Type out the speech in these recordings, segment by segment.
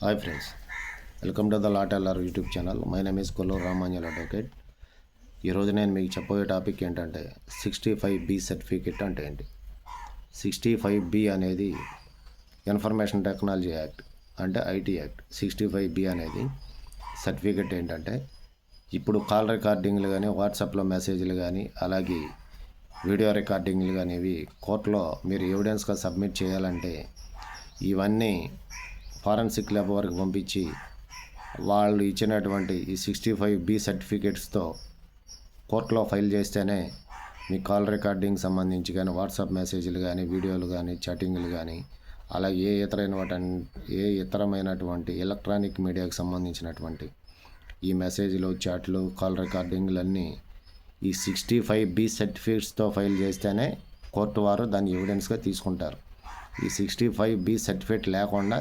Hi friends, welcome to the lot LR YouTube channel. My name is Kolluru Ramanjal advocate. ఈరోజు నేను మీకు చెప్పబోయే topic ఏంటంటే 65B సర్టిఫికేట్ అంటే ఏంటి. 65B అనేది ఇన్ఫర్మేషన్ టెక్నాలజీ యాక్ట్ అంటే ఐటీ యాక్ట్. 65B అనేది సర్టిఫికేట్ ఏంటంటే ఇప్పుడు కాల్ రికార్డింగ్లు కానీ, వాట్సాప్లో మెసేజ్లు కానీ, అలాగే వీడియో రికార్డింగ్లు కానీ ఇవి కోర్టులో మీరు ఎవిడెన్స్గా సబ్మిట్ చేయాలంటే ఇవన్నీ ఫారెన్సిక్ ల్యాబ్ వరకు పంపించి వాళ్ళు ఇచ్చినటువంటి ఈ 65B సర్టిఫికేట్స్తో కోర్టులో ఫైల్ చేస్తేనే మీ కాల్ రికార్డింగ్ సంబంధించి కానీ, వాట్సాప్ మెసేజ్లు కానీ, వీడియోలు కానీ, చాటింగ్లు కానీ, అలాగే ఏ ఇతరమైనటువంటి ఎలక్ట్రానిక్ మీడియాకు సంబంధించినటువంటి ఈ మెసేజ్లు, చాట్లు, కాల్ రికార్డింగ్లన్నీ ఈ 65B సర్టిఫికేట్స్తో ఫైల్ చేస్తేనే కోర్టు వారు దాన్ని ఎవిడెన్స్గా తీసుకుంటారు. ఈ 65B సర్టిఫికేట్ లేకుండా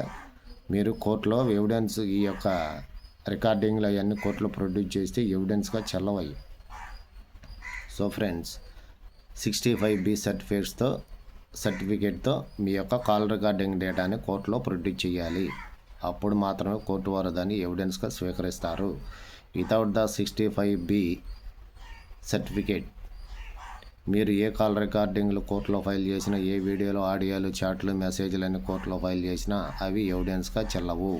మీరు కోర్టులో ఎవిడెన్స్ ఈ యొక్క రికార్డింగ్లు అవన్నీ కోర్టులో ప్రొడ్యూస్ చేస్తే ఎవిడెన్స్గా చెల్లవయ్యి. సో ఫ్రెండ్స్, 65B సర్టిఫికేట్తో మీ యొక్క కాల్ రికార్డింగ్ డేటాని కోర్టులో ప్రొడ్యూస్ చేయాలి. అప్పుడు మాత్రమే కోర్టు వారు దాన్ని ఎవిడెన్స్గా స్వీకరిస్తారు. వితౌట్ ద 65B సర్టిఫికేట్ మీరు ఏ కాల్ రికార్డింగ్లు కోర్టులో ఫైల్ చేసినా, ఏ వీడియోలు, ఆడియోలు, చాట్లు, మెసేజ్లు అన్ని కోర్టులో ఫైల్ చేసినా అవి ఎవిడెన్స్గా చెల్లవు.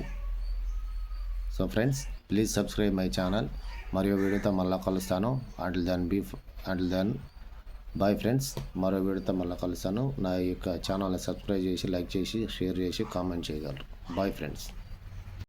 So friends, please subscribe my channel. మరో వీడియోతో మళ్ళీ కలుస్తాను. Until then bye friends. మరో వీడియోతో మళ్ళీ కలుస్తాను. నా యొక్క ఛానల్ని సబ్స్క్రైబ్ చేసి, లైక్ చేసి, షేర్ చేసి, కామెంట్ చేయగలరు. Bye friends.